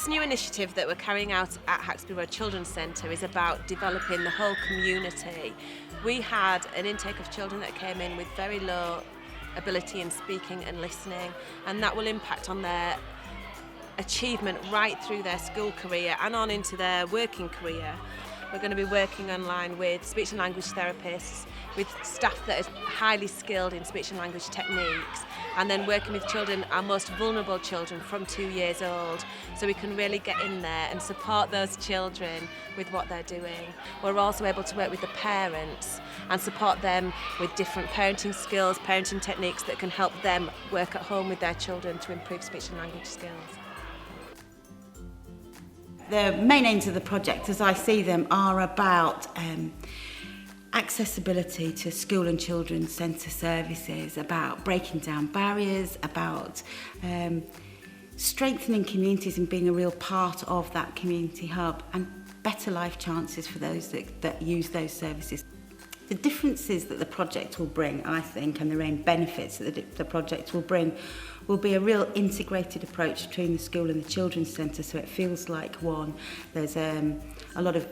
This new initiative that we're carrying out at Haxby Road Children's Centre is about developing the whole community. We had an intake of children that came in with very low ability in speaking and listening, and that will impact on their achievement right through their school career and on into their working career. We're going to be working online with speech and language therapists, with staff that is highly skilled in speech and language techniques, and then working with children, our most vulnerable children from 2 years old, so we can really get in there and support those children with what they're doing. We're also able to work with the parents and support them with different parenting skills, parenting techniques that can help them work at home with their children to improve speech and language skills. The main aims of the project, as I see them, are about accessibility to school and children's centre services, about breaking down barriers, about strengthening communities and being a real part of that community hub, and better life chances for those that use those services. The differences that the project will bring, I think, and the main benefits that the project will bring will be a real integrated approach between the school and the children's centre, so it feels like one. There's a lot of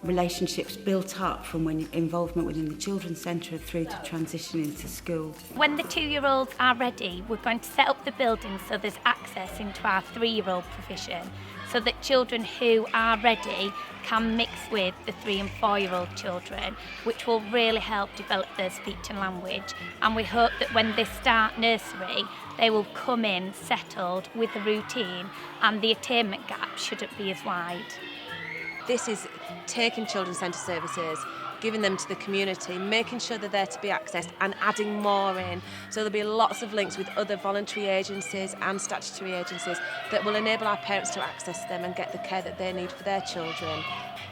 relationships built up from when involvement within the children's centre through to transition into school. When the 2-year-olds are ready, we're going to set up the building so there's access into our 3-year-old provision, so that children who are ready can mix with the 3 and 4-year-old children, which will really help develop their speech and language. And we hope that when they start nursery, they will come in settled with the routine, and the attainment gap shouldn't be as wide. This is taking children's centre services, giving them to the community, making sure they're there to be accessed and adding more in. So there'll be lots of links with other voluntary agencies and statutory agencies that will enable our parents to access them and get the care that they need for their children.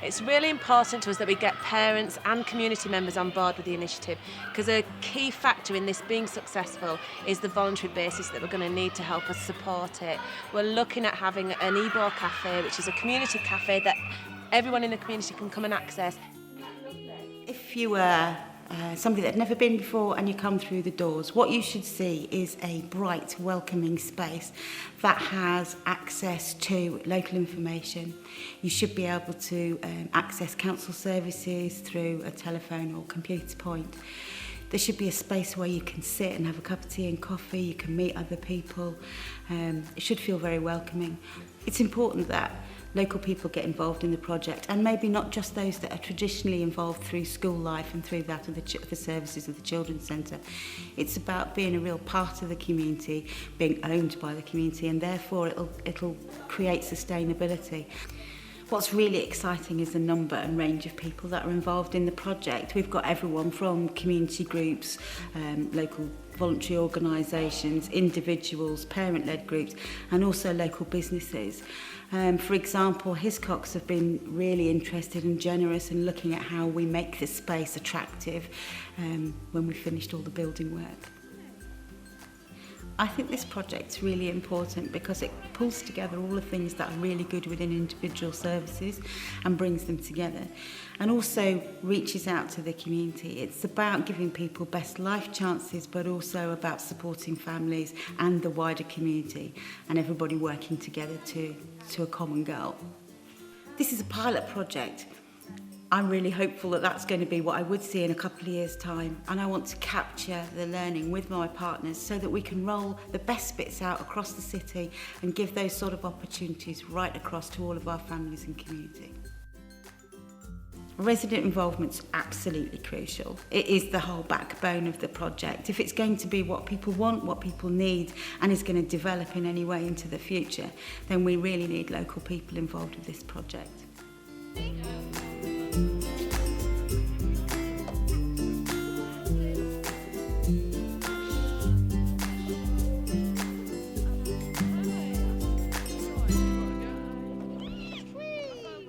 It's really important to us that we get parents and community members on board with the initiative, because a key factor in this being successful is the voluntary basis that we're going to need to help us support it. We're looking at having an Ebo cafe, which is a community cafe that everyone in the community can come and access. If you were somebody that had never been before and you come through the doors, what you should see is a bright, welcoming space that has access to local information. You should be able to access council services through a telephone or computer point. There should be a space where you can sit and have a cup of tea and coffee, you can meet other people. It should feel very welcoming. It's important that local people get involved in the project, and maybe not just those that are traditionally involved through school life and through that of the services of the Children's Centre. It's about being a real part of the community, being owned by the community, and therefore it'll create sustainability. What's really exciting is the number and range of people that are involved in the project. We've got everyone from community groups, local voluntary organisations, individuals, parent-led groups, and also local businesses. For example, Hiscox have been really interested and generous in looking at how we make this space attractive when we've finished all the building work. I think this project's really important because it pulls together all the things that are really good within individual services and brings them together, and also reaches out to the community. It's about giving people best life chances, but also about supporting families and the wider community, and everybody working together to a common goal. This is a pilot project. I'm really hopeful that that's going to be what I would see in a couple of years' time, and I want to capture the learning with my partners so that we can roll the best bits out across the city and give those sort of opportunities right across to all of our families and community. Resident involvement's absolutely crucial. It is the whole backbone of the project. If it's going to be what people want, what people need, and is going to develop in any way into the future, then we really need local people involved with this project.